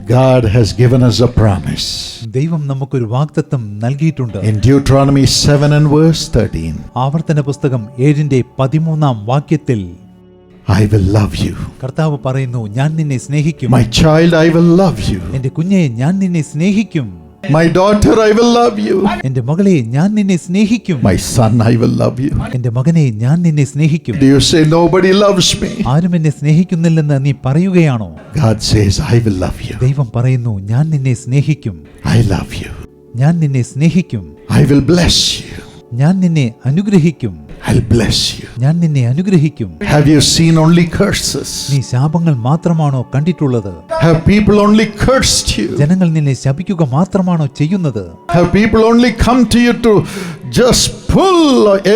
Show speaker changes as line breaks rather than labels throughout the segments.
God has given us a promise.
ദൈവം നമുക്കൊരു വാഗ്ദത്തം നൽകിയിട്ടുണ്ട്.
In Deuteronomy 7 and verse 13.
ആവർത്തന പുസ്തകം 7:13
I will love you.
കർത്താവ് പറയുന്നു, ഞാൻ നിന്നെ സ്നേഹിക്കും.
My child, I will love you.
എന്റെ കുഞ്ഞെ, ഞാൻ നിന്നെ സ്നേഹിക്കും.
My daughter, I will love you.
എന്റെ മകളെ, ഞാൻ നിന്നെ സ്നേഹിക്കും.
My son, I will love you.
എന്റെ മകനെ, ഞാൻ നിന്നെ സ്നേഹിക്കും.
Do you say nobody loves me?
ആരും എന്നെ സ്നേഹിക്കുന്നില്ലെന്ന് നീ പറയുകയാണോ?
God says, I will love you.
ദൈവം പറയുന്നു, ഞാൻ നിന്നെ സ്നേഹിക്കും.
I love you.
ഞാൻ നിന്നെ സ്നേഹിക്കും.
I will bless you.
ഞാൻ നിന്നെ അനുഗ്രഹിക്കും.
I'll bless you.
ഞാൻ നിന്നെ അനുഗ്രഹിക്കും.
Have you seen only curses?
നീ ശാപങ്ങൾ മാത്രമാണോ കണ്ടിട്ടുള്ളത്?
Have people only cursed you?
ജനങ്ങൾ നിന്നെ ശപിക്കുക മാത്രമാണോ ചെയ്യുന്നത്?
Have people only come to you to just pull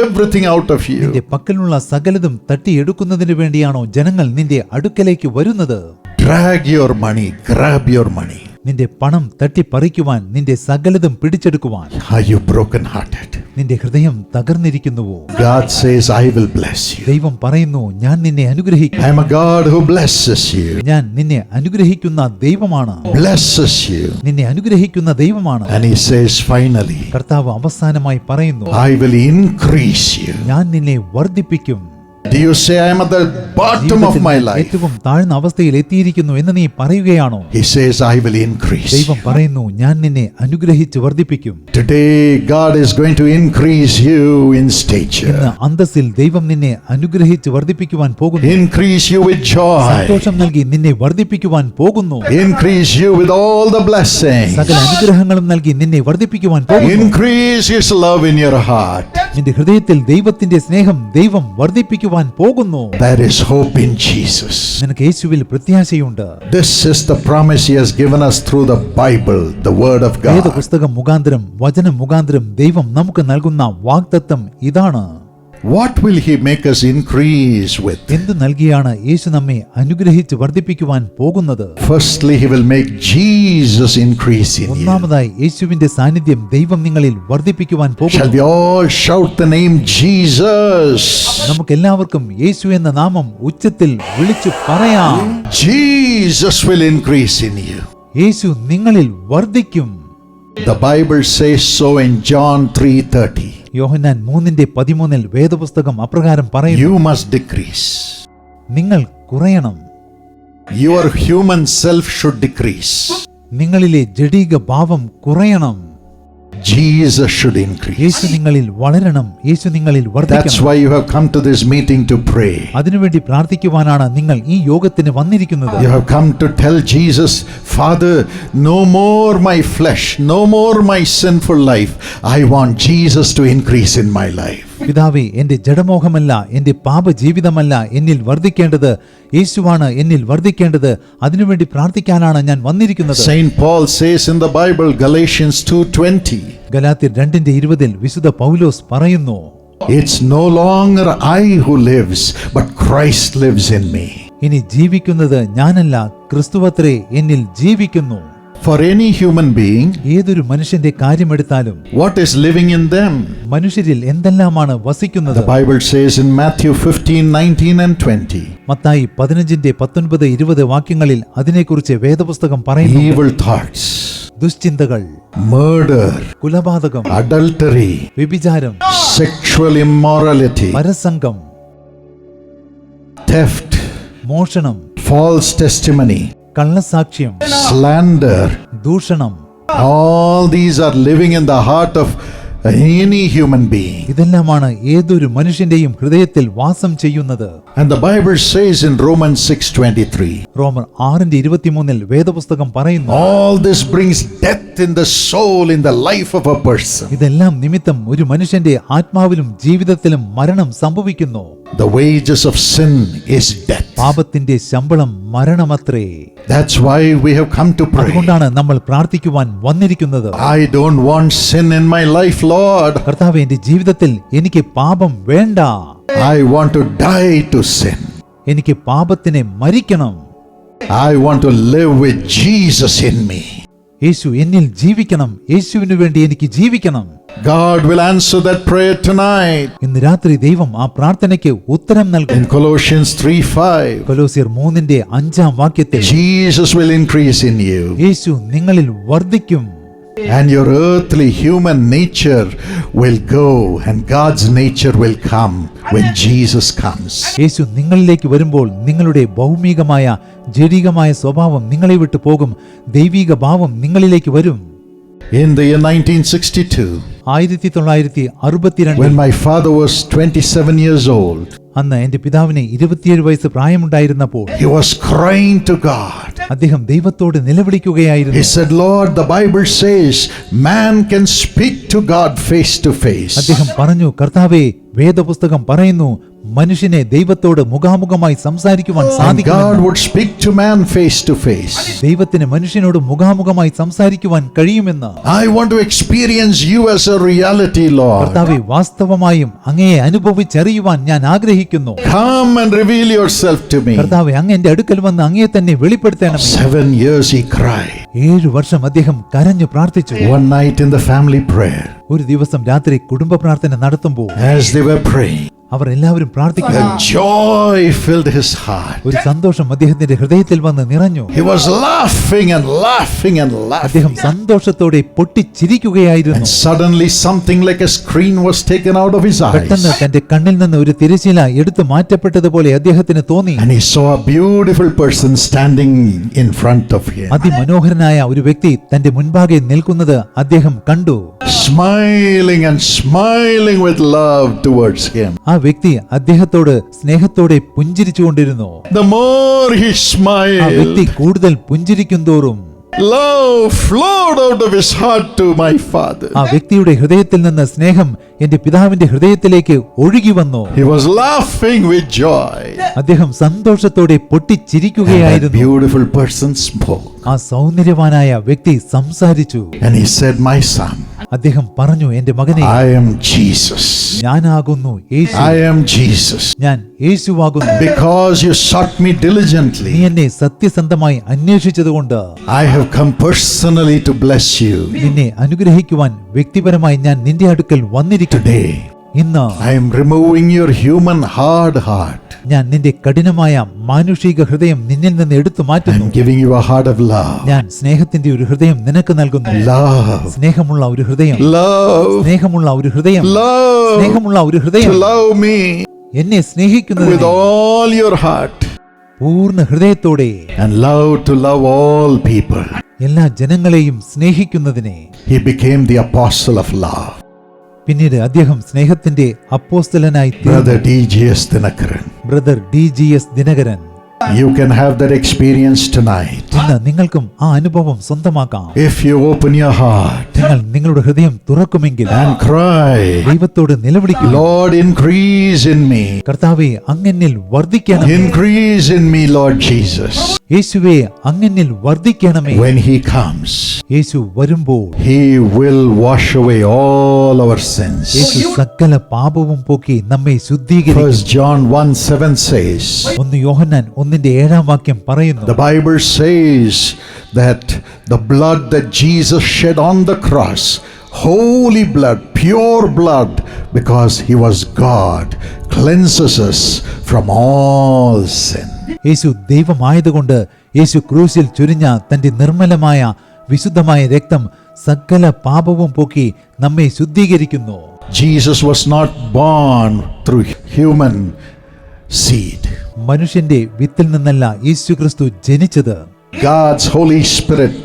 everything out of you?
നിന്റെ പക്കലുള്ള സകലതും തട്ടിയെടുക്കുന്നതിന് വേണ്ടിയാണോ ജനങ്ങൾ നിന്റെ അടുക്കലേക്ക് വരുന്നത്?
Drag your money, grab your money.
നിന്റെ പണം തട്ടിപ്പറിക്കുവാൻ, നിന്റെ സകലതും പിടിച്ചെടുക്കുവാൻ.
Are you broken-hearted?
നിന്റെ ഹൃദയം തകർന്നിരിക്കുന്നുവോ?
God says, I will bless you.
ദൈവം പറയുന്നു, ഞാൻ നിന്നെ അനുഗ്രഹിക്കും.
I am a God who blesses you.
ഞാൻ നിന്നെ അനുഗ്രഹിക്കുന്ന ദൈവമാണ്.
Blesses you.
നിന്നെ അനുഗ്രഹിക്കുന്ന ദൈവമാണ്.
And he says finally,
കർത്താവ് അവസാനമായി പറയുന്നു,
I will increase you.
ഞാൻ നിന്നെ വർദ്ധിപ്പിക്കും.
Do you say I am at the bottom of my life?
ഏറ്റവും താഴ്ന്ന അവസ്ഥയിൽ എത്തിയിരിക്കുന്നു എന്ന് നീ പറയുകയാണോ?
He says, I will increase.
ദൈവം പറയുന്നു, ഞാൻ നിന്നെ അനുഗ്രഹിച്ച് വർദ്ധിപ്പിക്കും.
Today God is going to increase you in stature.
ഇന്ന് അന്തസ്സിൽ ദൈവം നിന്നെ അനുഗ്രഹിച്ച് വർദ്ധിപ്പിക്കുവാൻ പോകുന്നു.
Increase you with joy.
സന്തോഷം നൽകി നിന്നെ വർദ്ധിപ്പിക്കുവാൻ പോകുന്നു.
Increase you with all the blessings.
സകല അനുഗ്രഹങ്ങളും നൽകി നിന്നെ വർദ്ധിപ്പിക്കുവാൻ പോകുന്നു.
Increase His love in your heart.
നിന്റെ ഹൃദയത്തിൽ ദൈവത്തിന്റെ സ്നേഹം ദൈവം വർദ്ധിപ്പിക്കുവാൻ പോകുന്നു.
There is hope in Jesus.
നിനക്ക് യേശുവിൽ പ്രത്യാശയുണ്ട്.
This is the promise He has given us through the Bible, the Word of God.
വേദപുസ്തകം മുഖാന്തരം, വചനം മുഖാന്തരം ദൈവം നമുക്ക് നൽകുന്ന വാഗ്ദത്തം ഇതാണ്.
What will He make us increase with?
എന്തു നൽകിയാണ് യേശു നമ്മെ അനുഗ്രഹിച്ച് വർദ്ധിപ്പിക്കുവാൻ പോകുന്നത്?
Firstly, He will make Jesus increase in you.
ഒന്നാമതായി യേശുവിന്റെ സാന്നിധ്യം ദൈവം നിങ്ങളിൽ വർദ്ധിപ്പിക്കുവാൻ
Shall
പോകുന്നു.
we all shout the name Jesus?
നമുക്ക് എല്ലാവർക്കും യേശു എന്ന നാമം ഉച്ചത്തിൽ വിളിച്ചു പറയാം.
Jesus will increase in you.
യേശു നിങ്ങളിൽ വർദ്ധിക്കും.
The Bible says so in John 3:30.
യോഹന്നാൻ 3:13 വേദപുസ്തകം അപ്രകാരം പറയുന്നു,
You must decrease.
നിങ്ങൾ കുറയണം.
Your human self should decrease.
നിങ്ങളിലെ ജഡീക ഭാവം കുറയണം.
Jesus should increase.
യേശു നിങ്ങളിൽ വളരണം. യേശു നിങ്ങളിൽ
That's
വർദ്ധിക്കണം.
why you have come to this meeting to pray.
അതിനുവേണ്ടി പ്രാർത്ഥിക്കുവാനാണ് നിങ്ങൾ ഈ യോഗത്തിന് വന്നിരിക്കുന്നത്.
You have come to tell Jesus, Father, no more my flesh, no more my sinful life. I want Jesus to increase in my life.
പിതാവേ, എന്റെ ജഡമോഹമല്ല, എന്റെ പാപജീവിതമല്ല എന്നിൽ വർദ്ധിക്കേണ്ടത്, യേശുവാണ് എന്നിൽ വർദ്ധിക്കേണ്ടത്. അതിനുവേണ്ടി പ്രാർത്ഥിക്കാനാണ് ഞാൻ വന്നിരിക്കുന്നത്.
Saint Paul says in the Bible, Galatians 2:20.
ഗലാത്യർ 2:20 വിശുദ്ധ പൗലോസ് പറയുന്നു,
It's no longer I who lives, but Christ lives in me.
ഇനി ജീവിക്കുന്നത് ഞാനല്ല, ക്രിസ്തുവത്രേ എന്നിൽ ജീവിക്കുന്നു.
For any human being,
ഏതൊരു മനുഷ്യന്റെ കാര്യമെടുത്താലും
what is living in them?
മനുഷ്യരിൽ എന്തെല്ലാമാണ് വസിക്കുന്നത്?
The Bible says in Matthew 15:19 and 20.
Mathai 15:19-20 വാക്യങ്ങളിൽ അതിനെക്കുറിച്ച് വേദപുസ്തകം പറയുന്നു.
Evil thoughts,
ദുശ്ചിന്തകൾ,
murder,
കുലപാതകം,
adultery,
വ്യഭിചാരം,
sexual immorality,
പരസംഗം,
theft,
മോഷണം,
false testimony,
കള്ളസാക്ഷ്യം,
slander.
ദൂഷണം,
All these are living in the heart of any human being.
ഇതെല്ലാമാണ് ഏതൊരു മനുഷ്യന്റെയും ഹൃദയത്തിൽ വാസം ചെയ്യുന്നത്.
And the Bible says in Romans 6:23.
റോമർ 6:23 വേദപുസ്തകം പറയുന്നു,
All this brings death in the soul, in the life of a person.
ഇതെല്ലാം നിമിത്തം ഒരു മനുഷ്യന്റെ ആത്മാവിലും ജീവിതത്തിലും മരണം സംഭവിക്കുന്നു.
The wages of sin is death.
പാപത്തിന്റെ ശമ്പളം മരണമത്രേ.
That's why we have come to pray.
അതുകൊണ്ടാണ് നമ്മൾ പ്രാർത്ഥിക്കുവാൻ വന്നിരിക്കുന്നത്.
I don't want sin in my life, Lord.
കർത്താവേ, എന്റെ ജീവിതത്തിൽ എനിക്ക് പാപം വേണ്ട.
I want to die to sin.
എനിക്ക് പാപത്തിനെ മരിക്കണം.
I want to live with Jesus in me.
യേശു എന്നിൽ ജീവിക്കണം, യേശുവിനു വേണ്ടി എനിക്ക് ജീവിക്കണം.
God will answer that prayer tonight.
ഇന്ന് രാത്രി ദൈവം ആ പ്രാർത്ഥനയ്ക്ക് ഉത്തരം നൽകും.
In Colossians 3:5,
കൊലോസ്യർ 3:5 വാക്യത്തിൽ
Jesus will increase in you,
യേശു നിങ്ങളിൽ വർദ്ധിക്കും.
and your earthly human nature will go, and God's nature will come when Jesus comes.
യേശു നിങ്ങളിലേക്ക് വരുമ്പോൾ നിങ്ങളുടെ ഭൗമികമായ ജഡികമായ സ്വഭാവം നിങ്ങളെ വിട്ടു പോകും, ദൈവിക ഭാവം നിങ്ങളിലേക്ക് വരും.
In the year 1962,
1962
when my father was 27 years old,
അന്ന് എന്റെ പിതാവിന് 27 വയസ്സ് പ്രായമുണ്ടായിരുന്നപ്പോൾ
he was crying to God.
അദ്ദേഹം ദൈവത്തോട് നിലവിളിക്കുകയായിരുന്നു.
He said, Lord, the Bible says man can speak to God face to face.
അദ്ദേഹം പറഞ്ഞു, കർത്താവേ, വേദപുസ്തകം പറയുന്നു മനുഷ്യനെ ദൈവത്തോട് മുഖാമുഖമായി സംസാരിക്കുവാൻ
And God
സാധിക്കും.
would speak to man face to face.
ദൈവത്തിന് മനുഷ്യനോട് മുഖാമുഖമായി സംസാരിക്കുവാൻ കഴിയുമെന്ന്.
I want to experience you as a reality, Lord.
കർത്താവേ, വാസ്തവമായും അങ്ങയെ അനുഭവിച്ചറിയുവാൻ ഞാൻ ആഗ്രഹിക്കുന്നു.
Come and reveal yourself to me.
കർത്താവേ, അങ്ങ് എന്റെ അടുക്കൽ വന്ന് അങ്ങയെ തന്നെ വെളിപ്പെടുത്തണം.
7 years he cried.
7 വർഷം അദ്ദേഹം കരഞ്ഞു പ്രാർത്ഥിച്ചു.
One night in the family prayer,
ഒരു ദിവസം രാത്രി കുടുംബ പ്രാർത്ഥന നടത്തുമ്പോൾ
as they were praying,
അവർ എല്ലാവരും പ്രാർത്ഥിക്കുന്നു.
a joy filled his heart.
ഒരു സന്തോഷം അദ്ദേഹത്തിന്റെ ഹൃദയത്തിൽ വന്ന് നിറഞ്ഞു.
He was laughing and laughing and
അദ്ദേഹം
laughing.
സന്തോഷത്തോടെ പൊട്ടിച്ചിരിക്കുകയായിരുന്നു.
And suddenly something like a screen was taken out of his
പെട്ടെന്ന്
eyes.
തന്റെ കണ്ണിൽ നിന്ന് ഒരു തിരശ്ശീല എടുത്തു മാറ്റപ്പെട്ടതുപോലെ അദ്ദേഹത്തിന് തോന്നി.
And he saw a beautiful person standing in front of him,
അതിമനോഹരനായ ഒരു വ്യക്തി തന്റെ മുൻപാകെ നിൽക്കുന്നത് അദ്ദേഹം കണ്ടു.
smiling and smiling with love towards him.
ആ വ്യക്തി അദ്ദേഹത്തോട് സ്നേഹത്തോടെ പുഞ്ചിരിച്ചുകൊണ്ടിരുന്നു.
The more he
ആ വ്യക്തി
smiled,
കൂടുതൽ പുഞ്ചിരിക്കും തോറും
love flowed out of his heart to my father.
ആ വ്യക്തിയുടെ ഹൃദയത്തിൽ നിന്ന് സ്നേഹം എന്റെ പിതാവിന്റെ ഹൃദയത്തിലേക്ക് ഒഴുകി വന്നു.
He was laughing with joy.
അദ്ദേഹം സന്തോഷത്തോടെ
And that
പൊട്ടിച്ചിരിക്കുകയായിരുന്നു.
beautiful person spoke.
ആ സൗന്ദര്യവാനായ വ്യക്തി സംസാരിച്ചു.
And he said, my son,
അദ്ദേഹം പറഞ്ഞു, എന്റെ മകനെ,
I am Jesus.
ഞാനാകുന്നു യേശു.
I am Jesus.
ഞാൻ യേശുവാകുന്നു.
Because you sought me
നീ
diligently,
എന്നെ സത്യസന്ധമായി അന്വേഷിച്ചതുകൊണ്ട്
I have come personally to bless you.
നിന്നെ അനുഗ്രഹിക്കുവാൻ വ്യക്തിപരമായി ഞാൻ നിന്റെ അടുക്കൽ വന്നിരിക്കുന്നു.
Today,
ഇന്ന്
I am removing your human hard heart.
ഞാൻ നിന്റെ കഠിനമായ മാനുഷിക ഹൃദയം നിന്നിൽ നിന്ന് എടുത്തു
I
മാറ്റുന്നു.
am giving you a heart of love.
ഞാൻ സ്നേഹത്തിന്റെ ഒരു ഹൃദയം നിനക്ക് നൽകുന്നു.
Love.
സ്നേഹമുള്ള ഒരു ഹൃദയം,
Love.
സ്നേഹമുള്ള ഒരു ഹൃദയം,
Love.
സ്നേഹമുള്ള ഒരു ഹൃദയം.
To love me
എന്നെ
with
സ്നേഹിക്കുന്നതിന്
all your heart.
പൂർണ്ണ ഹൃദയത്തോടെ
And love to love all people.
എല്ലാ ജനങ്ങളെയും സ്നേഹിക്കുന്നതിനെ.
He became the apostle of love.
പിന്നീട് അദ്ദേഹം സ്നേഹത്തിന്റെ അപ്പോസ്തലനായി തീർന്നു.
Brother D.G.S. Dinakaran.
Brother DGS Dinakaran.
You can have that experience tonight.
ഇന്ന് നിങ്ങൾക്കും ആ അനുഭവം സ്വന്തമാക്കാം.
If you open your heart
നിങ്ങൾ നിങ്ങളുടെ ഹൃദയം തുറക്കുമെങ്കിൽ
and cry,
ദൈവത്തോട് നിലവിളിക്കുക.
Lord, increase in me.
കർത്താവേ, അങ്ങെന്നിൽ വർദ്ധിക്കണം.
Increase in me, Lord Jesus.
യേശുവേ, അങ്ങെന്നിൽ വർദ്ധിക്കണമേ.
When he comes,
യേശു വരുമ്പോൾ
he will wash away all our sins.
യേശു സകല പാപവും പോക്കി നമ്മെ ശുദ്ധീകരിക്കും.
1 John 1:7 says,
1 യോഹന്നാൻ 1:7 പറയുന്നു,
the Bible says that the blood that Jesus shed on the cross, holy blood, pure blood, because he was God, cleanses us from all sin.
യേശു ദൈവമായതുകൊണ്ട് യേശു ക്രൂശിൽ ചൊരിഞ്ഞ തന്റെ നിർമ്മലമായ വിശുദ്ധമായ രക്തം സകല പാപവും പോക്കി നമ്മെ ശുദ്ധീകരിക്കുന്നു.
Jesus was not born through human seed.
മനുഷ്യന്റെ വിത്തിൽ നിന്നല്ല യേശു ക്രിസ്തു ജനിച്ചത്.
God's Holy Spirit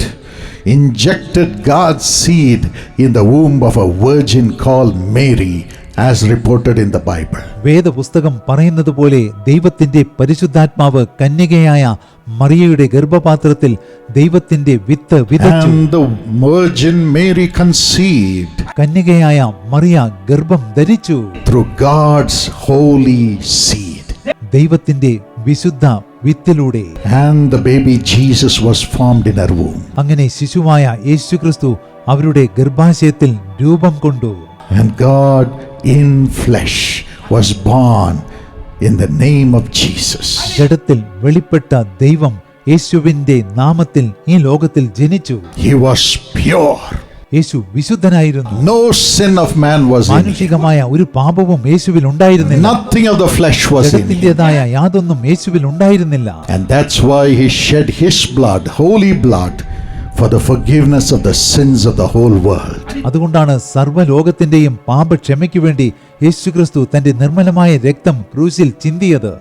injected God's seed in the womb of a virgin called Mary, as reported in the Bible.
വേദപുസ്തകം പറയുന്നത് പോലെ ദൈവത്തിന്റെ പരിശുദ്ധാത്മാവ് കന്യകയായ മറിയയുടെ ഗർഭപാത്രത്തിൽ ദൈവത്തിന്റെ വിത്ത് വിതച്ചു.
And the Virgin Mary conceived
കന്യകയായ Mariya ഗർഭം ധരിച്ചു.
through God's holy seed.
ദൈവത്തിന്റെ വിശുദ്ധ വിത്തിലൂടെ.
And the baby Jesus was formed in her womb.
അങ്ങനെ ശിശുവായ യേശുക്രിസ്തു അവരുടെ ഗർഭാശയത്തിൽ രൂപം കൊണ്ടു.
And God in flesh was born in the name of Jesus.
ജഡത്തിൽ വെളിപ്പെട്ട ദൈവം യേശുവിന്റെ നാമത്തിൽ ഈ ലോകത്തിൽ ജനിച്ചു.
He was pure.
Yeshu വിശുദ്ധനായിരുന്നു.
No sin of man was in him.
മാനുഷികമായ ഒരു പാപവും യേശുവിൽ ഉണ്ടായിരുന്നില്ല.
Nothing of the flesh was in him.
ജഡത്തിന്റേതായ യാതൊന്നും യേശുവിൽ ഉണ്ടായിരുന്നില്ല.
And that's why he shed his blood, holy blood, for the forgiveness of the sins of the whole world.
അതുകൊണ്ടാണ് സർവ്വലോകത്തിന്റെയും പാപക്ഷമയ്ക്ക് വേണ്ടി യേശുക്രിസ്തു തന്റെ നിർമ്മലമായ രക്തം ക്രൂശിൽ ചിന്തിയത്.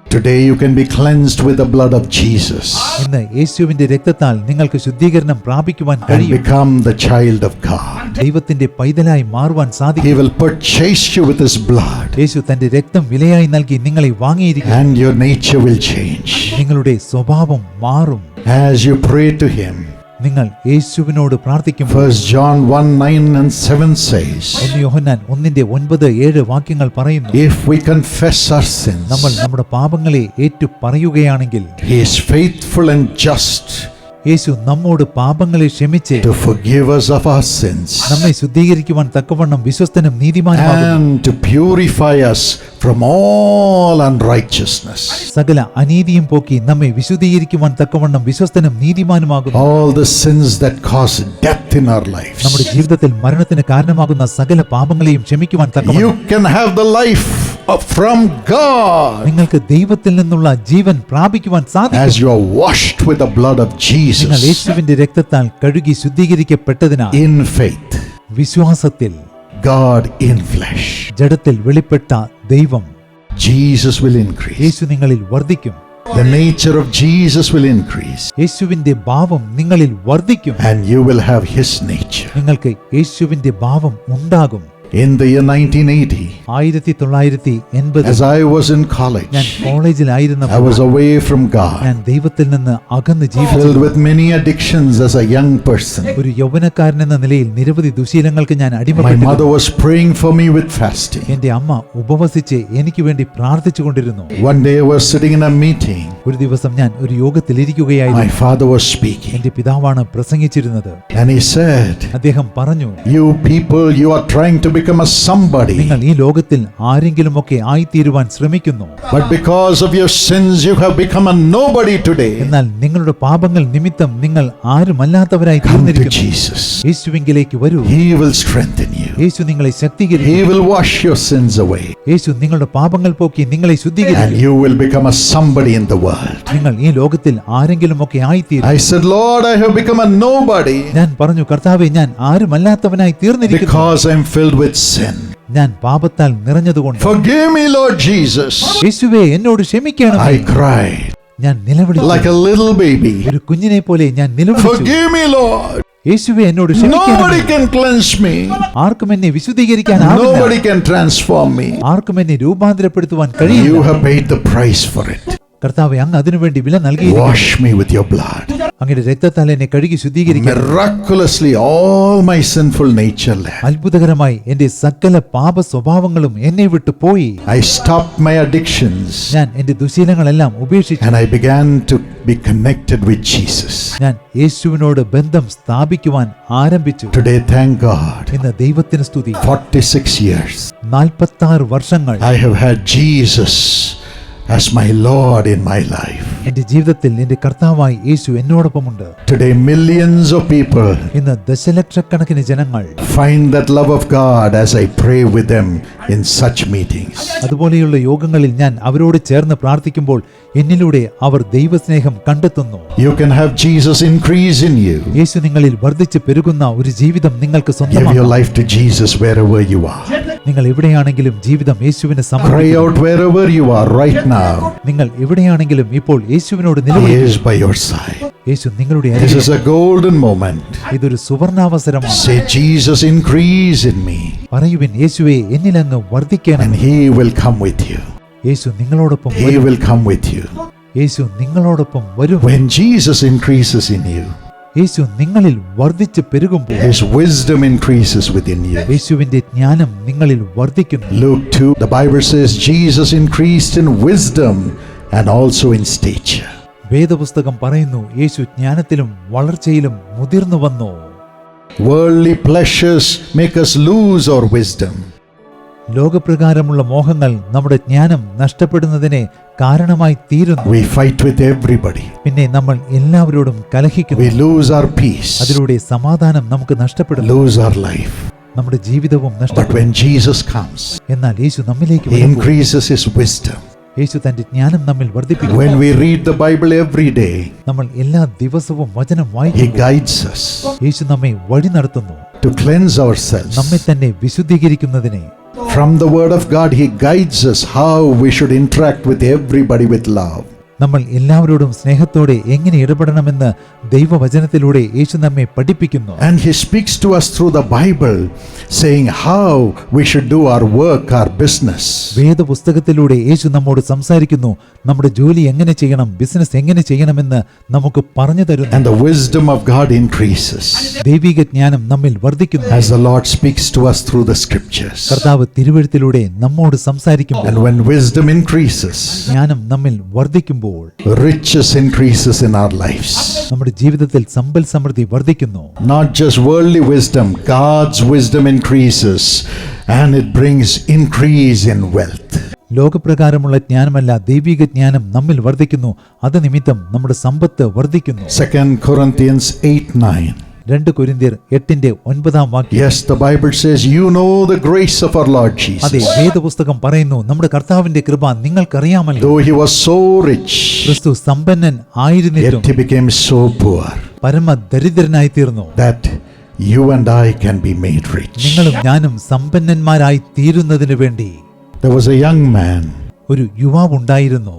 Today you can be cleansed with the blood of Jesus
ഇന്ന് യേശുവിന്റെ രക്തത്താൽ നിങ്ങൾക്ക് ശുദ്ധീകരണം പ്രാപിക്കുവാൻ
and
കഴിയും.
become the child of God.
ദൈവത്തിന്റെ പൈതലായി മാറുവാൻ
He
സാധിക്കും.
will purchase you with his blood,
യേശു തന്റെ രക്തം വിലയായി നൽകി നിങ്ങളെ വാങ്ങിയിരിക്കും.
and your nature will change.
നിങ്ങളുടെ സ്വഭാവം മാറും.
As you pray to him,
നിങ്ങൾ യേശുവിനോട് പ്രാർത്ഥിക്കുമ്പോൾ
1 John 1:9 and 7 says,
1 യോഹന്നാൻ 1:9-7 വാക്യങ്ങൾ പറയുന്നു,
if we confess our sins,
നമ്മൾ നമ്മുടെ പാപങ്ങളെ ഏറ്റു പറയുകയാണെങ്കിൽ
he is faithful and just
യേശു നമ്മോട് പാപങ്ങളെ ക്ഷമിച്ച്
to forgive us of our sins
നമ്മെ ശുദ്ധീകരിക്കുവാൻ തക്കവണ്ണം വിശ്വസ്തനും നീതിമാനുമാകുന്നു.
and to purify us from all unrighteousness.
സകല അനീതിയും പോക്കി നമ്മെ വിശുദ്ധീകരിക്കുവാൻ തക്കവണ്ണം വിശ്വസ്തനും നീതിമാനുമാകുന്നു.
All the sins that cause death in our lives.
നമ്മുടെ ജീവിതത്തിൽ മരണത്തിന് കാരണമാകുന്ന സകല പാപങ്ങളെയും ക്ഷമിക്കുവാൻ തക്കവണ്ണം
You can have the life from God
നിങ്ങൾക്ക് ദൈവത്തിൽ നിന്നുള്ള ജീവൻ പ്രാപിക്കുവാൻ
as
സാധിക്കും.
you are washed with the blood of
നിങ്ങൾ
Jesus
യേശുവിന്റെ രക്തത്താൽ കഴുകി ശുദ്ധീകരിക്കപ്പെട്ടതിനാൽ
in faith.
വിശ്വാസത്തിൽ
God in flesh.
ജഡത്തിൽ വെളിപ്പെട്ട ദൈവം
Jesus will increase.
യേശു നിങ്ങളിൽ വർദ്ധിക്കും.
The nature of Jesus will increase.
യേശുവിന്റെ ഭാവം നിങ്ങളിൽ വർദ്ധിക്കും.
And you will have his nature.
നിങ്ങൾക്ക് യേശുവിന്റെ ഭാവം ഉണ്ടാകും.
In the year 1980,
1980
as I was in
ഞാൻ
college, I
കോളേജിലായിരുന്നപ്പോൾ
was away from God,
ഞാൻ ദൈവത്തിൽ നിന്ന് അകന്ന് ജീവിച്ചു.
filled with many addictions as a young person.
ഒരു യൗവനക്കാരൻ എന്ന നിലയിൽ നിരവധി ദുശീലങ്ങൾക്ക് ഞാൻ
My
അടിമപ്പെട്ടു.
mother was praying for me with fasting.
എന്റെ അമ്മ ഉപവസിച്ച് എനിക്ക് വേണ്ടി പ്രാർത്ഥിച്ചു കൊണ്ടിരുന്നു.
One day I was sitting in a meeting.
ഒരു ദിവസം ഞാൻ ഒരു യോഗത്തിൽ
My
ഇരിക്കുകയായിരുന്നു.
father was speaking.
എന്റെ പിതാവാണ് പ്രസംഗിച്ചിരുന്നത്.
And he said,
അദ്ദേഹം പറഞ്ഞു,
you people, you are trying to become a somebody.
നിങ്ങൾ ഈ ലോകത്തിൽ ആരെങ്കിലുമൊക്കെ ആയിത്തീരുവാൻ ശ്രമിക്കുന്നു.
But because of your sins, you have become a nobody today.
എന്നാൽ നിങ്ങളുടെ പാപങ്ങൾ നിമിത്തം നിങ്ങൾ ആരുമല്ലാത്തവരായി
Come to
തീർന്നിരിക്കുന്നു.
Jesus.
യേശുവിങ്കിലേക്ക് വരൂ.
He will strengthen you.
യേശു നിങ്ങളെ
He
ശക്തീകരിക്കും.
will wash your sins away.
യേശു നിങ്ങളുടെ പാപങ്ങൾ പോക്കി നിങ്ങളെ
And
ശുദ്ധീകരിക്കും.
you will become a somebody in the world.
നിങ്ങൾ ഈ ലോകത്തിൽ ആരെങ്കിലുമൊക്കെ ആയിത്തീരും.
I said, Lord, I have become a nobody
ഞാൻ പറഞ്ഞു, കർത്താവേ, ഞാൻ ആരുമല്ലാത്തവനായി തീർന്നിരിക്കുന്നു.
because I am filled with sin.
ഞാൻ പാപത്താൽ നിറഞ്ഞതുകൊണ്ട്.
Forgive me, Lord Jesus.
യേശുവേ, എന്നോട് ക്ഷമിക്കണമേ.
I cried
ഞാൻ നിലവിളിച്ചു.
like a little baby.
ഒരു കുഞ്ഞിനെ പോലെ ഞാൻ നിലവിളിച്ചു.
Forgive me, Lord.
യേശുവേ, എന്നോട്
Nobody
ക്ഷമിക്കണമേ.
can cleanse me.
ആർക്കും എന്നെ വിശുദ്ധീകരിക്കാനാവില്ല.
Nobody can transform me.
ആർക്കും എന്നെ രൂപാന്തരപ്പെടുത്തുവാൻ കഴിയില്ല.
You have paid the price for it.
കർത്താവേ, അങ്ങ് അതിനുവേണ്ടി വില നൽകി.
Wash me with your blood.
അങ്ങയുടെ രക്തത്താൽ എന്നെ കഴുകി ശുദ്ധീകരിക്കണം.
Miraculously, all my sinful nature left.
അത്ഭുതകരമായി എന്റെ സകല പാപ സ്വഭാവങ്ങളും എന്നെ വിട്ടു പോയി.
I stopped my addictions
ഞാൻ എന്റെ ദുശീലങ്ങളെല്ലാം ഉപേക്ഷിച്ചു.
and I began to be connected with Jesus.
ഞാൻ യേശുവിനോട് ബന്ധം സ്ഥാപിക്കുവാൻ ആരംഭിച്ചു.
Today, thank God,
ഇന്ന് ദൈവത്തിന് സ്തുതി.
46 years,
46 വർഷങ്ങൾ
I have had Jesus as my Lord in my life.
എന്റെ ജീവിതത്തിൽ എന്റെ കർത്താവായി യേശു എന്നോടൊപ്പമുണ്ട്.
Today, millions of people
ഇന്ന് ദശലക്ഷക്കണക്കിന് ജനങ്ങൾ
find that love of God as I pray with them in such meetings.
അതുപോലെയുള്ള യോഗങ്ങളിൽ ഞാൻ അവരോട് ചേർന്ന് പ്രാർത്ഥിക്കുമ്പോൾ എന്നിലൂടെ അവർ ദൈവസ്നേഹം കണ്ടെത്തുന്നു.
You can have Jesus increase in you.
യേശു നിങ്ങളിൽ വർദ്ധിച്ച് പെരുകുന്ന ഒരു ജീവിതം നിങ്ങൾക്ക്
Give your
സ്വന്തമാക്കാം.
life to Jesus wherever you are.
നിങ്ങൾ എവിടെയാണെങ്കിലും ജീവിതം യേശുവിന്
Cry
സമർപ്പിക്കുക.
out wherever you are right now.
നിങ്ങൾ എവിടെയാണെങ്കിലും ഇപ്പോൾ യേശുവിനോട്
He
നിലവിളിക്കുക.
is by your side.
യേശു നിങ്ങളുടെ
This
അരികിൽ.
is a golden moment.
ഇതൊരു സുവർണാവസരമാണ്.
Say, Jesus, increase in me,
പറയുവിൻ, യേശുവേ, എന്നിലങ്ങ്
and
വർദ്ധിക്കണം.
He will come with you.
യേശു നിങ്ങളോടൊപ്പം
He
വരും.
will come with you.
യേശു നിങ്ങളോടൊപ്പം വരും.
When Jesus increases in you,
യേശു നിങ്ങളിൽ വർദ്ധിച്ച് പെരുകുമ്പോൾ
His wisdom increases within you.
യേശുവിന്റെ ജ്ഞാനം നിങ്ങളിൽ വർദ്ധിക്കുന്നു.
Luke 2, the Bible says, Jesus increased in wisdom and also in stature.
വേദപുസ്തകം പറയുന്നു, യേശു ജ്ഞാനത്തിലും വളർച്ചയിലും മുതിർന്നു വന്നു.
Worldly pleasures make us lose our wisdom.
ലോകപ്രകാരമുള്ള മോഹങ്ങൾ നമ്മുടെ ജ്ഞാനം നഷ്ടപ്പെടുന്നതിനെ കാരണമായി തീരുന്നു.
We fight with everybody.
പിന്നെ നമ്മൾ എല്ലാവരോടും കലഹിക്കുന്നു.
We lose our peace.
അതിലൂടെ സമാധാനം നമുക്ക് നഷ്ടപ്പെടുന്നു.
Lose our life.
നമ്മുടെ ജീവിതവും
But
നഷ്ടപ്പെടും.
when Jesus comes,
എന്നാൽ യേശു നമ്മിലേക്ക്
He
വരുമ്പോൾ
increases His wisdom.
യേശു തന്റെ ജ്ഞാനം നമ്മിൽ വർദ്ധിപ്പിക്കും.
When we read the Bible every day,
നമ്മൾ എല്ലാ ദിവസവും വചനം
He
വായിക്കുന്നു.
guides us
യേശു നമ്മെ വഴി നടത്തുന്നു.
to cleanse ourselves.
നമ്മെ തന്നെ വിശുദ്ധീകരിക്കുന്നതിനെ.
From the Word of God, He guides us how we should interact with everybody with love.
നമ്മൾ എല്ലാവരോടും സ്നേഹത്തോടെ എങ്ങനെ ഇടപെടണമെന്ന് ദൈവവചനത്തിലൂടെ യേശു നമ്മെ പഠിപ്പിക്കുന്നു.
And He speaks to us through the Bible, saying how we should do our work, our business.
വേദപുസ്തകത്തിലൂടെ യേശു നമ്മോട് സംസാരിക്കുന്നു. നമ്മുടെ ജോലി എങ്ങനെ ചെയ്യണം, ബിസിനസ് എങ്ങനെ ചെയ്യണമെന്ന് നമുക്ക് പറഞ്ഞു തരുന്നു.
And the wisdom of God increases
ദൈവിക ജ്ഞാനം നമ്മിൽ വർദ്ധിക്കുന്നു.
as the Lord speaks to us through the scriptures.
കർത്താവ് തിരുവെഴുത്തിലൂടെ നമ്മോട് സംസാരിക്കുമ്പോൾ,
And when wisdom increases,
ജ്ഞാനം നമ്മിൽ വർദ്ധിക്കുമ്പോൾ,
riches increases in our lives.
നമ്മുടെ ജീവിതത്തിൽ സമ്പൽ സമൃദ്ധി വർദ്ധിക്കുന്നു.
Not just worldly wisdom, God's wisdom increases and it brings increase in wealth.
ലോകപ്രകാരമുള്ള ജ്ഞാനമല്ല, ദൈവിക ജ്ഞാനം നമ്മിൽ വർദ്ധിക്കുന്നു. അത് നിമിത്തം നമ്മുടെ സമ്പത്ത് വർദ്ധിക്കുന്നു.
2 Corinthians 8:9.
2 കൊരിന്ത്യർ 8:9
Yes, the Bible says, you know the grace of our Lord
അതെ,
Jesus.
വേദപുസ്തകം പറയുന്നു, നമ്മുടെ കർത്താവിന്റെ കൃപ നിങ്ങൾക്കറിയാമല്ലോ.
Though He was so rich,
ക്രിസ്തു സമ്പന്നൻ ആയിരുന്നിട്ടും
yet He became so poor
പരമ ദരിദ്രനായി തീർന്നു.
that you and I can be made rich.
നിങ്ങളും ഞാനും സമ്പന്നന്മാരായി തീരുന്നതിനു വേണ്ടി.
There was a young man
ഒരു യുവാവുണ്ടായിരുന്നു.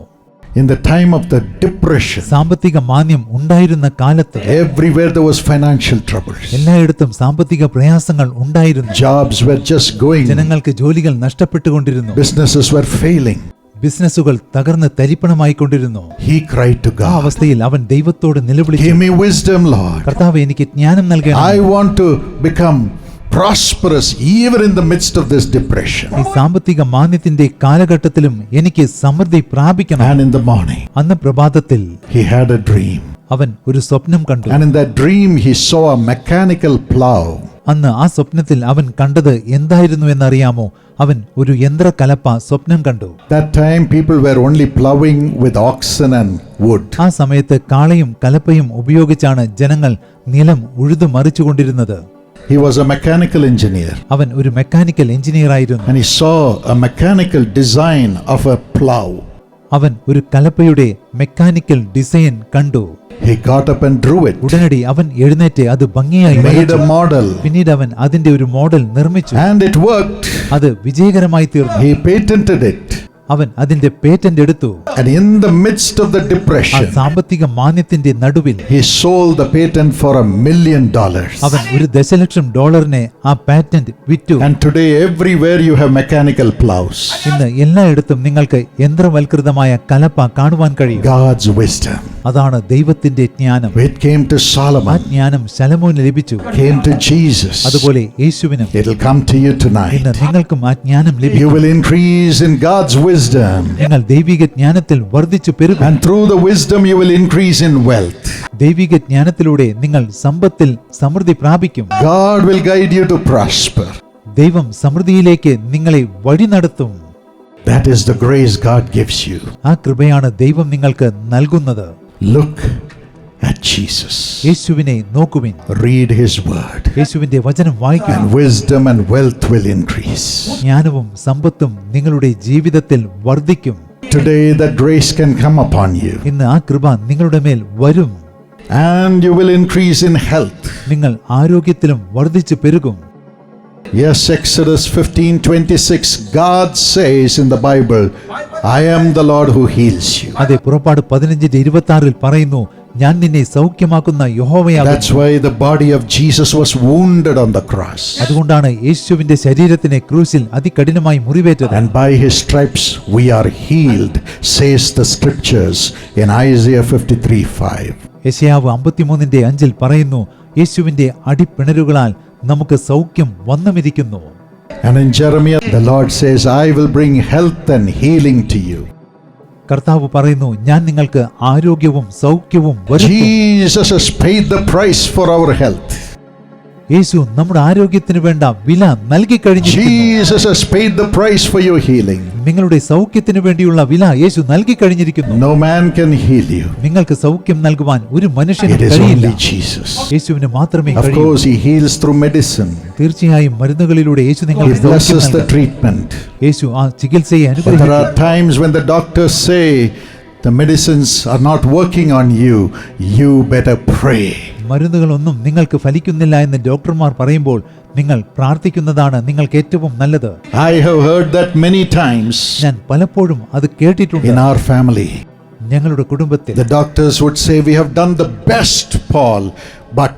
in the time of the depression.
സാമ്പത്തിക മാന്ദ്യം ഉണ്ടായിരുന്ന കാലത്ത്
Everywhere there was financial troubles.
എല്ലായിടത്തും സാമ്പത്തിക പ്രയാസങ്ങൾ ഉണ്ടായിരുന്നു.
Jobs were just going.
ജനങ്ങൾക്ക് ജോലികൾ നഷ്ടപ്പെട്ടുകൊണ്ടിരുന്നു.
Businesses were failing.
ബിസിനസ്സുകൾ തകർന്ന് തരിപ്പണമായിക്കൊണ്ടിരുന്നു.
He cried to
ആ
God,
അവസ്ഥയിൽ അവൻ ദൈവത്തോട് നിലവിളിച്ചു,
give me wisdom, Lord.
കർത്താവേ, എനിക്ക് ജ്ഞാനം നൽകണം.
I want to become prosperous even in the midst of this depression.
ഈ സാമ്പത്തിക മാന്ദ്യത്തിന്റെ കാലഘട്ടത്തിലും എനിക്ക് സമൃദ്ധി പ്രാപിക്കണം.
And in the morning,
അന്ന് പ്രഭാതത്തിൽ
he had a dream.
അവൻ ഒരു സ്വപ്നം കണ്ടു.
And in that dream, he saw a mechanical plow.
അന്ന് ആ സ്വപ്നത്തിൽ അവൻ കണ്ടത് എന്തായിരുന്നു എന്നറിയാമോ? അവൻ ഒരു യന്ത്രകലപ്പ സ്വപ്നം കണ്ടു.
That time, people were only plowing with oxen and wood.
ആ സമയത്ത് കാളയും കലപ്പയും ഉപയോഗിച്ചാണ് ജനങ്ങൾ നിലം ഉഴുതു മറിച്ചുകൊണ്ടിരുന്നത്.
He was a mechanical engineer.
അവൻ ഒരു മെക്കാനിക്കൽ എഞ്ചിനീയർ ആയിരുന്നു.
And he saw a mechanical design of a plow.
അവൻ ഒരു കലപ്പയുടെ മെക്കാനിക്കൽ ഡിസൈൻ കണ്ടു.
He got up and drew it.
ഉടനടി അവൻ എഴുന്നേറ്റ് അത് ഭംഗിയായി
Made
വരച്ചു.
a model.
പിന്നീട് അവൻ അതിന്റെ ഒരു മോഡൽ നിർമ്മിച്ചു.
And it worked.
അത് വിജയകരമായി തീർന്നു.
He patented it.
അവൻ അതിന്റെ പേറ്റന്റ് എടുത്തു.
And in the midst of the
ആ
depression,
സാമ്പത്തിക മാന്ദ്യത്തിന്റെ നടുവിൽ
he sold the patent for $1 million.
അവൻ $1 ദശലക്ഷം ആ പാറ്റന്റ് വിറ്റു.
And today, everywhere you have mechanical plows.
ഇന്ന് എല്ലായിടത്തും നിങ്ങൾക്ക് യന്ത്രവൽകൃതമായ കലപ്പ കാണുവാൻ കഴിയും.
God's wisdom.
അതാണ് ദൈവത്തിന്റെ ജ്ഞാനം.
It came to
ആ
Solomon,
ജ്ഞാനം ശലോമോന് ലഭിച്ചു.
came to Jesus.
അതുപോലെ യേശുവിനും
It'll come to you tonight.
ഇന്ന് നിങ്ങൾക്കും ആ ജ്ഞാനം
You
ലഭിക്കും.
will increase in God's wisdom.
നിങ്ങൾ ദൈവിക ജ്ഞാനത്തിൽ വർദ്ധിച്ചു പെരുകും.
And through the wisdom, you will increase in wealth.
ദൈവിക ജ്ഞാനത്തിലൂടെ നിങ്ങൾ സമ്പത്തിൽ സമൃദ്ധി പ്രാപിക്കും.
God will guide you to prosper.
ദൈവം സമൃദ്ധിയിലേക്ക് നിങ്ങളെ വഴി നടത്തും.
That is the grace God gives you.
ആ കൃപയാണ് ദൈവം നിങ്ങൾക്ക് നൽകുന്നത്.
Look at Jesus.
യേശുവിനെ നോക്കുവിൻ.
Read His word.
യേശുവിന്റെ വചനം വായിക്കുക.
And wisdom and wealth will increase.
ജ്ഞാനവും സമ്പത്തും നിങ്ങളുടെ ജീവിതത്തിൽ വർദ്ധിക്കും.
Today, that grace can come upon you.
ഇന്ന് ആ കൃപ നിങ്ങളുടെ മേൽ വരും.
And you will increase in health.
നിങ്ങൾ ആരോഗ്യത്തിലും വർദ്ധിച്ചു പെരുകും.
Yes, Exodus 15:26, God says in the Bible, I am the Lord who heals you.
അതെ, പുറപ്പാട് 15:26 പറയുന്നു, ഞാൻ നിന്നെ സൗഖ്യമാക്കുന്ന യഹോവയാകുന്നു.
That's why the body of Jesus was wounded on the cross.
അതുകൊണ്ടാണ് യേശുവിന്റെ ശരീരത്തിനെ ക്രൂശിൽ അതികഠിനമായി മുറിവേറ്റത്.
And by His stripes we are healed, says the scriptures in Isaiah 53:5.
യെശയ്യാവ് 53:5 പറയുന്നു, യേശുവിന്റെ അടിപ്പിണരുകളാൽ നമുക്ക് സൗഖ്യം വന്നുമിരിക്കുന്നു.
And in Jeremiah, the Lord says, I will bring health and healing to you.
കർത്താവ് പറയുന്നു, ഞാൻ നിങ്ങൾക്ക് ആരോഗ്യവും സൗഖ്യവും വരുത്തും.
Jesus has paid the price for our health.
യേശു നമ്മുടെ ആരോഗ്യത്തിന് വേണ്ട വില നൽകി കഴിഞ്ഞിരിക്കുന്നു.
Jesus has paid the price for your healing.
നിങ്ങളുടെ സൗഖ്യത്തിന് വേണ്ടിയുള്ള വില യേശു നൽകി കഴിഞ്ഞിരിക്കുന്നു.
No man can heal you.
നിങ്ങൾക്ക് സൗഖ്യം നൽകുവാൻ ഒരു മനുഷ്യനും
It is
കഴിയില്ല.
only Jesus.
യേശുവിന് മാത്രമേ
Of
കഴിയൂ.
course, He heals through medicine.
തീർച്ചയായും മരുന്നുകളിലൂടെ യേശു
He
നിങ്ങൾക്ക് സൗഖ്യം
blesses the
നൽകും.
treatment.
യേശു ആ ചികിത്സയെ
But there
അനുഗ്രഹിക്കും.
are times when the doctors say the medicines are not working on you. You better pray.
മരുന്നുകളൊന്നും നിങ്ങൾക്ക് ഫലിക്കുന്നില്ല എന്ന് ഡോക്ടർമാർ പറയുമ്പോൾ നിങ്ങൾ പ്രാർത്ഥിക്കുന്നതാണ് നിങ്ങൾക്ക് ഏറ്റവും നല്ലത്.
I have heard that many times
ഞാൻ പലപ്പോഴും അത് കേട്ടിട്ടുണ്ട്.
in our family.
ഞങ്ങളുടെ കുടുംബത്തിൽ
The doctors would say, "We have done the best, Paul, but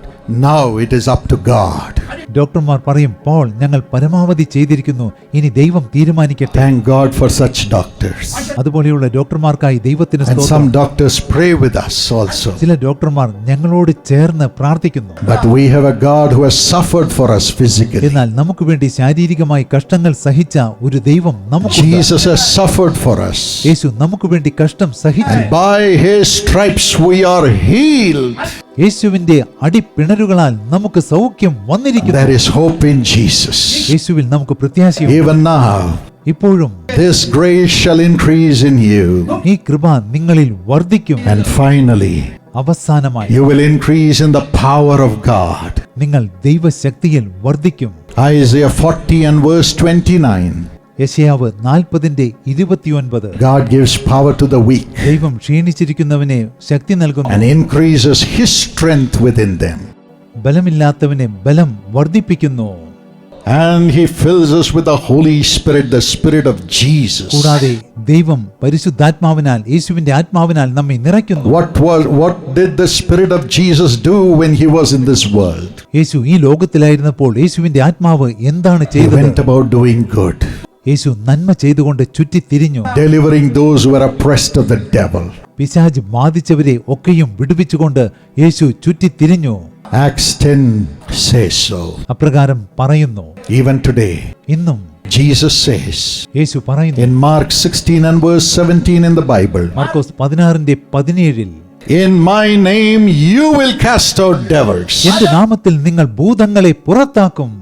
now it is up to God."
ഡോക്ടർമാർ പറയും, പോൾ ഞങ്ങൾ പരമാവധി ചെയ്തിരിക്കുന്നു, ഇനി ദൈവം തീരുമാനിക്കട്ടെ.
Thank God for such doctors.
അതുപോലെയുള്ള ഡോക്ടർമാർക്കായി ദൈവത്തിന്
And
സ്തോത്രം.
some doctors pray with us also.
ചില ഡോക്ടർമാർ ഞങ്ങളോട് ചേർന്ന് പ്രാർത്ഥിക്കുന്നു.
But we have a God who has suffered for us physically.
എന്നാൽ നമുക്ക് വേണ്ടി ശാരീരികമായി കഷ്ടങ്ങൾ സഹിച്ച ഒരു ദൈവം നമുക്കുണ്ട്.
Jesus has suffered for us.
യേശു നമുക്ക് വേണ്ടി കഷ്ടം സഹിച്ചു.
And by His stripes we are healed.
യേശുവിന്റെ അടിപ്പിണരുകളാൽ നമുക്ക് സൗഖ്യം വന്നിരിക്കുന്നു.
There is hope in Jesus.
യേശുവിൽ നമുക്ക് പ്രത്യാശയുണ്ട്.
Even now,
ഇപ്പോഴും
this grace shall increase in you.
ഈ കൃപ നിങ്ങളിൽ വർദ്ധിക്കും.
And finally,
അവസാനമായി
you will increase in the power of God.
നിങ്ങൾ ദൈവശക്തിയിൽ വർദ്ധിക്കും.
Isaiah 40 and verse 29.
യെശയ്യാവ് 40:29.
God gives power to the weak
ദൈവം ക്ഷീണിച്ചിരിക്കുന്നവനെ ശക്തി നൽകുന്നു.
and increases His strength within them.
ബലമില്ലാത്തവനെ ബലം വർദ്ധിപ്പിക്കുന്നു.
And He fills us with the Holy Spirit, the Spirit of Jesus.
കൂടാതെ ദൈവം പരിശുദ്ധാത്മാവിനാൽ യേശുവിന്റെ ആത്മാവിനാൽ നമ്മെ നിറയ്ക്കുന്നു.
What did the Spirit of Jesus do when He was in this world?
യേശു ഈ ലോകത്തിലായിരുന്നപ്പോൾ യേശുവിന്റെ ആത്മാവ് എന്താണ്
He went
ചെയ്തത്?
about doing good,
യേശു നന്മ ചെയ്തുകൊണ്ട് ചുറ്റിത്തിരിഞ്ഞു.
delivering those who were oppressed of the devil.
പിശാച് ബാധിച്ചവരെ ഒക്കെയും വിടുവിച്ചുകൊണ്ട് യേശു ചുറ്റിത്തിരിഞ്ഞു.
Acts 10 says so.
അപ്രകാരം പറയുന്നു.
Even today,
ഇന്നും
Jesus says
യേശു പറയുന്നു.
in Mark 16 and verse 17 in the Bible,
Markose 16:17,
"In my name you will cast out devils.
എന്റെ നാമത്തിൽ നിങ്ങൾ ഭൂതങ്ങളെ പുറത്താക്കും.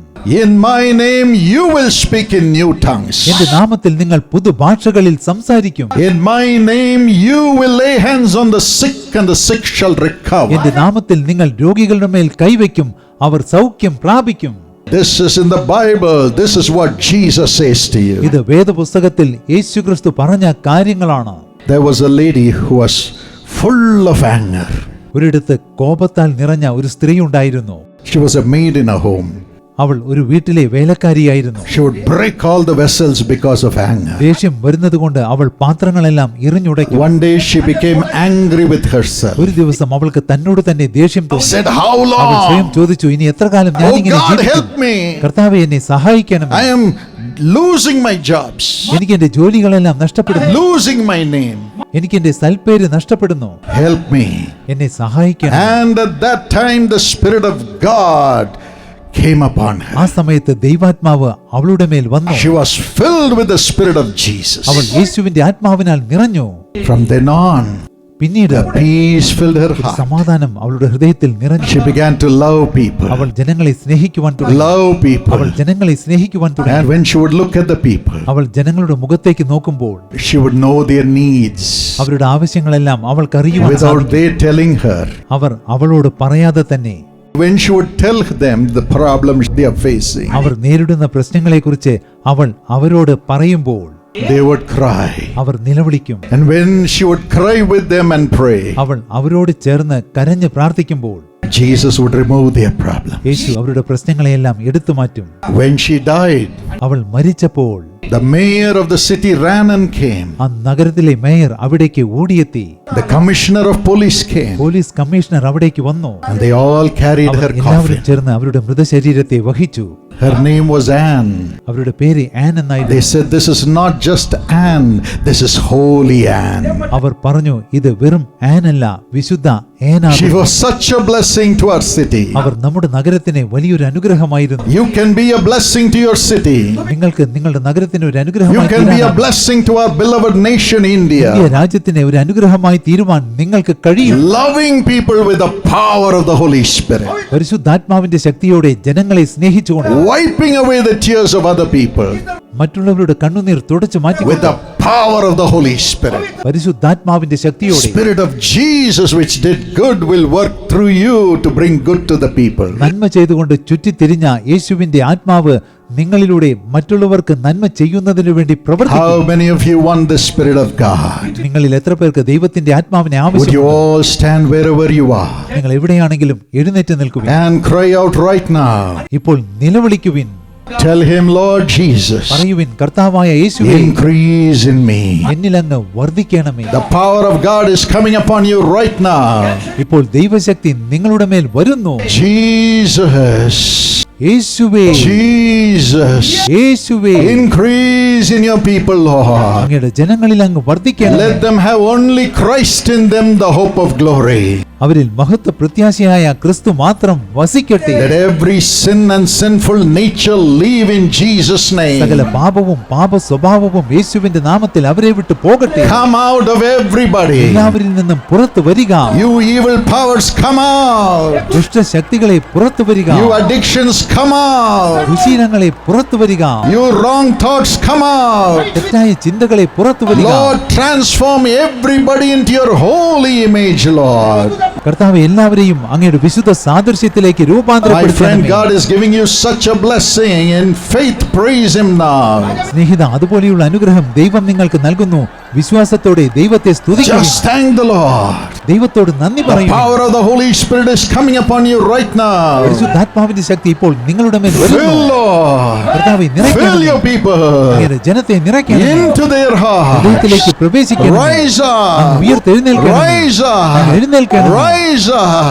In my name you will speak in new tongues.
എന്റെ നാമത്തിൽ നിങ്ങൾ പുതുഭാഷകളിൽ സംസാരിക്കും.
In my name you will lay hands on the sick and the sick shall recover."
എന്റെ നാമത്തിൽ നിങ്ങൾ രോഗികളുടെ മേൽ കൈവയ്ക്കും, അവർ സൗഖ്യം പ്രാപിക്കും.
This is in the Bible. This is what Jesus says to you.
ഇത് വേദപുസ്തകത്തിൽ യേശുക്രിസ്തു പറഞ്ഞ കാര്യങ്ങളാണ്.
There was a lady who was full of anger.
ഒരിടത്ത് കോപത്താൽ നിറഞ്ഞ ഒരു സ്ത്രീ ഉണ്ടായിരുന്നു.
She was a maid in a home.
അവൾ ഒരു വീട്ടിലെ വേലക്കാരിയായിരുന്നു.
She would break all the vessels because of anger.
ദേഷ്യം വരുന്നതുകൊണ്ട് അവൾ പാത്രങ്ങളെല്ലാം എറിഞ്ഞുടയ്ക്കും.
One day she became angry with herself.
ഒരു ദിവസം അവൾക്ക് തന്നോട് തന്നെ ദേഷ്യം തോന്നി.
Said, "How
അവൾ സ്വയം
long?
ചോദിച്ചു, ഇനി എത്ര കാലം ഞാൻ
Oh
ഇങ്ങനെ
God,
ജീവിക്കും?
help me.
കർത്താവേ, എന്നെ സഹായിക്കണം.
I am losing my jobs,
എനിക്ക് എന്റെ ജോലികളെല്ലാം നഷ്ടപ്പെടുന്നു.
losing my name.
എനിക്ക് എന്റെ സൽപ്പേര് നഷ്ടപ്പെടുന്നു.
Help me."
എന്നെ സഹായിക്കണം.
And at that time the Spirit of God came upon her.
ആ സമയത്ത് ദൈവാത്മാവ് അവളുടെ മേൽ വന്നു.
She was filled with the Spirit of Jesus.
അവൾ യേശുവിന്റെ ആത്മാവിനാൽ നിറഞ്ഞു.
From then on,
പിന്നീട്
the peace filled her heart.
സമാധാനം അവളുടെ ഹൃദയത്തിൽ നിറഞ്ഞു.
She began to love people.
അവൾ ജനങ്ങളെ സ്നേഹിക്കുവാൻ തുടങ്ങി.
Love
അവൾ
people.
ജനങ്ങളെ സ്നേഹിക്കുവാൻ തുടങ്ങി.
And when she would look at the people,
അവൾ ജനങ്ങളുടെ മുഖത്തേക്ക് നോക്കുമ്പോൾ
she would know their needs
അവരുടെ ആവശ്യങ്ങളെല്ലാം അവൾക്ക് അറിയുവാൻ
without
സാധിക്കും.
they telling her.
അവർ അവളോട് പറയാതെ തന്നെ
When she would tell them the problems they are facing,
അവർ നേരിടുന്ന പ്രശ്നങ്ങളെക്കുറിച്ച് അവൾ അവരോട് പറയുമ്പോൾ
they would cry.
Our നിലവിളിക്കും.
And when she would cry with them and pray,
അവൾ അവരോട് ചേർന്ന് കരഞ്ഞ് പ്രാർത്ഥിക്കുമ്പോൾ
Jesus would remove their problem.
യേശു അവരുടെ പ്രശ്നങ്ങളെയെല്ലാം എടുത്തു മാറ്റും.
When she died,
അവൾ മരിച്ചപ്പോൾ
the mayor of the city ran and came.
ആ നഗരത്തിലെ മേയർ അവിടേക്ക് ഓടിയെത്തി.
The commissioner of police came.
Police commissioner അവിടേക്ക് വന്നു.
And they all carried
our
her
എല്ലാവരും
coffin.
ചേർന്ന് അവരുടെ മൃതശരീരത്തെ വഹിച്ചു.
Her name was Anne.
അവരുടെ പേര് ആൻ
They
എന്നായിരുന്നു.
said, "This is not just Anne, this is holy Anne."
അവർ പറഞ്ഞു, ഇത് വെറും ആൻ അല്ല, വിശുദ്ധ ഏനാഥൻ.
She was such a blessing to our city.
അവർ നമ്മുടെ നഗരത്തിന് വലിയൊരു അനുഗ്രഹമായിരുന്നു.
You can be a blessing to your city.
നിങ്ങൾക്ക് നിങ്ങളുടെ നഗരത്തിന് ഒരു
You
അനുഗ്രഹമായി
can be a
തീരാനാകും.
blessing to our beloved nation
India
India.
രാജ്യത്തിന് ഒരു അനുഗ്രഹമായി തീരുവാൻ നിങ്ങൾക്ക് കഴിയും.
Loving people with the power of the Holy Spirit.
പരിശുദ്ധാത്മാവിന്റെ ശക്തിയോടെ ജനങ്ങളെ സ്നേഹിച്ചുകൊണ്ട്
Wiping away the tears of other people
മറ്റുള്ളവരുടെ കണ്ണുനീർ തുടച്ചു
with
മാറ്റിക്കൊണ്ട്
the power of the Holy Spirit.
പരിശുദ്ധാത്മാവിന്റെ ശക്തിയോടെ
Spirit of Jesus which did good will work through you to bring good to the people.
നന്മ ചെയ്തുകൊണ്ട് ചുറ്റിത്തിരിഞ്ഞ യേശുവിന്റെ ആത്മാവ് നിങ്ങളിലൂടെ മറ്റുള്ളവർക്ക് നന്മ ചെയ്യുന്നതിനു വേണ്ടി
How
പ്രവർത്തിക്കും.
many of you want the Spirit of God?
നിങ്ങളിൽ എത്ര പേർക്ക് ദൈവത്തിന്റെ ആത്മാവിനെ
Would you
ആവശ്യമുണ്ട്?
all stand wherever you are
നിങ്ങൾ എവിടെയാണെങ്കിലും എഴുന്നേറ്റ് നിൽക്കുവിൻ.
and cry out right now?
ഇപ്പോൾ നിലവിളിക്കുവിൻ.
Tell him, Lord Jesus,
പറയുവിൻ, കർത്താവായ യേശുവേ,
increase in me.
എന്നിൽ അങ്ങ് വർദ്ധിക്കണമേ.
The power of God is coming upon you right now.
ഇപ്പോൾ ദൈവശക്തി നിങ്ങളുടെ മേൽ വരുന്നു.
Jesus,
യേശുവേ,
Jesus,
യേശുവേ,
increase in your people, Lord.
അങ്ങയുടെ ജനങ്ങളിൽ അങ്ങ് വർദ്ധിക്കണമേ.
Let them have only Christ in them, the hope of glory.
അവരിൽ മഹത്വ പ്രത്യാശയായ ക്രിസ്തു മാത്രം വസിക്കട്ടെ.
Let every sin and sinful nature leave in Jesus'
സകല
name.
പാപവും പാപ സ്വഭാവവും യേശുവിന്റെ നാമത്തിൽ അവരെ വിട്ടു പോകട്ടെ.
Come out of everybody.
എല്ലാവരിൽ നിന്നും പുറത്തു വരിക.
You evil powers, come out.
ദുഷ്ടശക്തികളെ പുറത്തു വരിക.
You addictions, come out.
ദുശീലങ്ങളെ പുറത്തു വരിക.
You wrong thoughts, come out.
തെറ്റായ ചിന്തകളെ പുറത്തു വരിക.
Lord, transform everybody into your holy image, Lord.
കർത്താവ് എല്ലാവരെയും അങ്ങയുടെ വിശുദ്ധ സാദൃശ്യത്തിലേക്ക്
My friend,
രൂപാന്തരപ്പെടുത്തണമേ.
God is giving you such a blessing. In faith, praise Him now.
സ്നേഹിത, അതുപോലെയുള്ള അനുഗ്രഹം ദൈവം നിങ്ങൾക്ക് നൽകുന്നു. വിശ്വാസത്തോടെ ദൈവത്തെ സ്തുതിക്കുക.
Just thank the Lord.
ദൈവത്തോട് നന്ദി
The
പറയുക.
power of the Holy Spirit is coming upon you right now.
പരിശുദ്ധാത്മാവിന്റെ ശക്തി ഇപ്പോൾ നിങ്ങളുടെ മേൽ വരുന്നു.
Fill, Lord.
കർത്താവേ,
Fill
നിറയ്ക്കണമേ.
your people
അങ്ങയുടെ ജനത്തെ നിറയ്ക്കണമേ.
into their hearts.
ഹൃദയത്തിലേക്ക് പ്രവേശിക്കണമേ.
Rise
അങ്ങ്
up.
ഉയർത്തെഴുന്നേൽക്കണമേ.
Rise
അങ്ങ്
up.
എഴുന്നേൽക്കണമേ.
Rise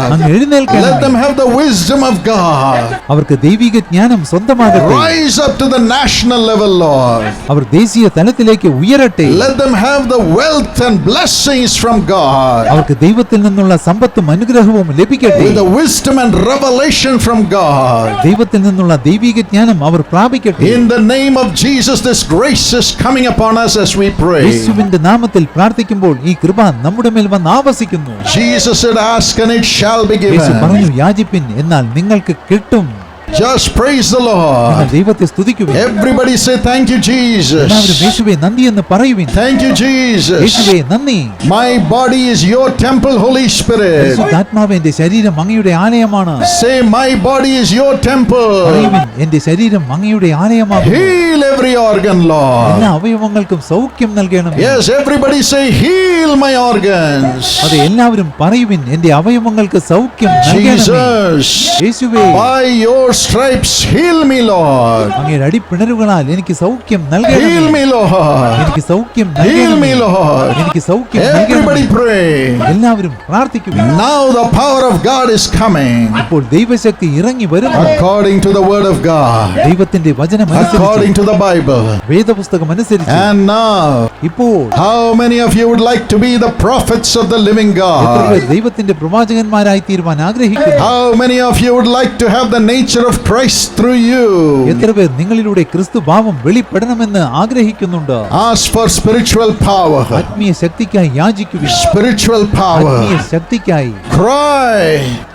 അങ്ങ്
up.
എഴുന്നേൽക്കണമേ.
Let them have the wisdom of God.
അവർക്ക് ദൈവിക ജ്ഞാനം സ്വന്തമാകട്ടെ.
Rise up to the national level, Lord.
അവർ ദേശീയ തലത്തിലേക്ക് ഉയരട്ടെ.
Let them have the wealth and blessings from God.
അവർക്ക് ദൈവത്തിൽ നിന്നുള്ള സമ്പത്തും അനുഗ്രഹവും ലഭിക്കട്ടെ.
With the wisdom and revelation from God.
ദൈവത്തിൽ നിന്നുള്ള ദൈവിക ജ്ഞാനം അവർ പ്രാപിക്കട്ടെ.
In the name of Jesus, this grace is coming upon us as we pray.
യേശുവിന്റെ നാമത്തിൽ പ്രാർത്ഥിക്കുമ്പോൾ ഈ കൃപ നമ്മുടെ മേൽ വന്ന് ആവസിക്കുന്നു.
Jesus said, ask and it shall be
Yeshu
given.
പറഞ്ഞു, യാചിപ്പിൻ എന്നാൽ നിങ്ങൾക്ക് കിട്ടും.
Just praise the
നിങ്ങൾ
Lord.
ദൈവത്തെ സ്തുതിക്കുവിൻ.
Everybody say, thank you,
എല്ലാവരും
Jesus.
യേശുവേ നന്ദി എന്ന് പറയുവിൻ.
Thank you, Jesus.
യേശുവേ നന്ദി.
My body is your temple, Holy Spirit.
പരിശുദ്ധാത്മാവേ, എന്റെ ശരീരം അങ്ങയുടെ ആലയമാണ്.
Say, my body is your temple.
പറയുവിൻ, എന്റെ ശരീരം അങ്ങയുടെ ആലയമാകുന്നു.
Heal every organ, Lord.
എല്ലാ അവയവങ്ങൾക്കും സൗഖ്യം നൽകണം.
Yes, everybody say, heal my organs.
അതെ, എല്ലാവരും പറയുവിൻ, എന്റെ അവയവങ്ങൾക്ക് സൗഖ്യം നൽകണമേ.
Jesus,
യേശുവേ,
by your stripes, heal me, Lord.
അങ്ങയുടെ അടിപ്പിണരുകളാൽ എനിക്ക് സൗഖ്യം
Heal
നൽകണമേ.
me, Lord.
എനിക്ക് സൗഖ്യം
Heal
നൽകണമേ.
me, Lord.
എനിക്ക് സൗഖ്യം
Everybody
നൽകണമേ.
pray.
എല്ലാവരും പ്രാർത്ഥിക്കുക.
Now the power of God is coming
ഇപ്പോൾ ദൈവശക്തി ഇറങ്ങി വരുന്നു.
according to the word of God,
ദൈവത്തിന്റെ വചനം
according
അനുസരിച്ച്,
to the Bible.
വേദപുസ്തകം അനുസരിച്ച്.
And now,
ഇപ്പോൾ
how many of you would like to be the prophets of the living
എത്ര
God?
പേർ ദൈവത്തിന്റെ പ്രവാചകന്മാരായി തീരുവാൻ ആഗ്രഹിക്കുന്നു?
How many of you would like to have the nature of Christ through you?
എത്ര പേർ നിങ്ങളിലൂടെ ക്രിസ്തു ഭാവം വെളിപ്പെടണമെന്ന് ആഗ്രഹിക്കുന്നുണ്ട്?
Ask for spiritual power.
ആത്മീയ ശക്തിക്കായി യാചിക്കുക.
Spiritual
ആത്മീയ
power.
ശക്തിക്കായി
Cry.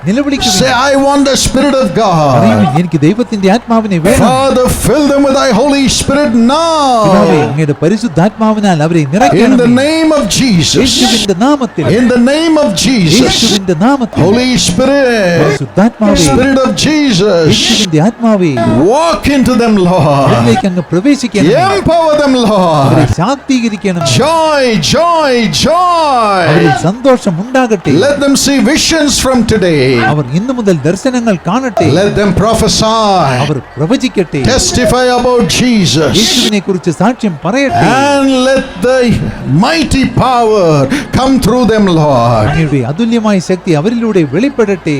നിലവിളിക്കുക.
Say, I want the Spirit of
പറയുവിൻ,
God.
എനിക്ക് ദൈവത്തിന്റെ ആത്മാവിനെ വേണം.
Father, fill them with thy Holy Spirit
പിതാവേ,
now.
അങ്ങയുടെ പരിശുദ്ധാത്മാവിനാൽ അവരെ
In the
നിറയ്ക്കണമേ.
name of Jesus.
യേശുവിന്റെ നാമത്തിൽ.
In the name of Jesus.
യേശുവിന്റെ നാമത്തിൽ.
Holy Spirit.
പരിശുദ്ധാത്മാവേ,
Spirit of Jesus.
യേശുവിന്റെ ആത്മാവേ,
Walk into them, Lord.
അതിലേക്ക് അങ്ങ് പ്രവേശിക്കണമേ.
Empower them,
അവരെ
Lord.
ശാക്തീകരിക്കണം.
Joy, joy,
അവരിൽ
joy.
സന്തോഷം ഉണ്ടാകട്ടെ.
Let them see visions from today.
അവർ ഇന്നു മുതൽ ദർശനങ്ങൾ കാണട്ടെ.
Let them prophesy.
Our പ്രവചിക്കട്ടെ.
Testify about Jesus.
യേശുവിനെ കുറിച്ച് സാക്ഷ്യം പറയട്ടെ.
And let the mighty power come through them, Lord.
അങ്ങയുടെ അതുല്യമായ ശക്തി അവരിലൂടെ വെളിപ്പെടട്ടെ.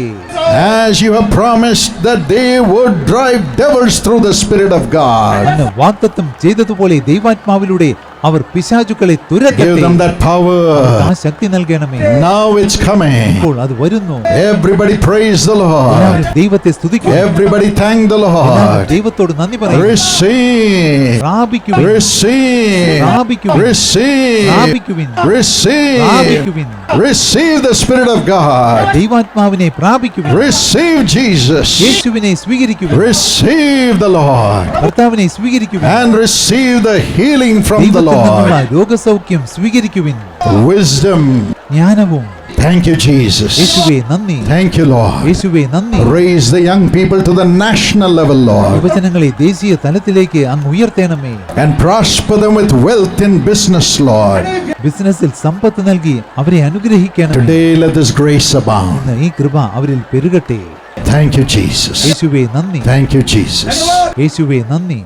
As you have promised that they would drive devils through the Spirit of God.
അങ്ങ് വാഗ്ദത്തം ചെയ്തതുപോലെ ദൈവാത്മാവിലൂടെ അവർ പിശാചുക്കളെ
Give
തുരത്തട്ടെ.
them that power.
ആ ശക്തി നൽകണമേ.
Now it's coming.
ഇപ്പോൾ അത് വരുന്നു.
Everybody praise the Lord.
എല്ലാവരും ദൈവത്തെ സ്തുതിക്കുന്നു.
Everybody thank the
എല്ലാവരും
Lord.
ദൈവത്തോട് നന്ദി പറയുന്നു.
Receive.
പ്രാപിക്കുവിൻ.
Receive.
പ്രാപിക്കുവിൻ.
Receive.
പ്രാപിക്കുവിൻ.
Receive.
പ്രാപിക്കുവിൻ.
Receive the Spirit of God.
ദൈവാത്മാവിനെ പ്രാപിക്കുവിൻ.
Receive Jesus.
യേശുവിനെ സ്വീകരിക്കുവിൻ.
Receive the Lord.
കർത്താവിനെ സ്വീകരിക്കുവിൻ.
And receive the healing from the
ദൈവത്തിൽ നിന്നുള്ള
Lord.
രോഗസൗഖ്യം സ്വീകരിക്കുവിൻ.
Wisdom.
ജ്ഞാനവും.
Thank you, Jesus.
യേശുവേ നന്ദി.
Thank you, Lord.
യേശുവേ നന്ദി.
Raise the young people to the national level, Lord.
യുവജനങ്ങളെ ദേശീയ തലത്തിലേക്ക് അങ്ങ് ഉയർത്തേണമേ.
And prosper them with wealth in business, Lord.
ബിസിനസ്സിൽ സമ്പത്ത് നൽകി അവരെ അനുഗ്രഹിക്കണമേ.
Today, let this grace abound.
ഇന്ന് ഈ കൃപ അവരിൽ പെരുകട്ടെ.
Thank you, Jesus.
യേശുവേ നന്ദി.
Thank you, Jesus.
യേശുവേ നന്ദി.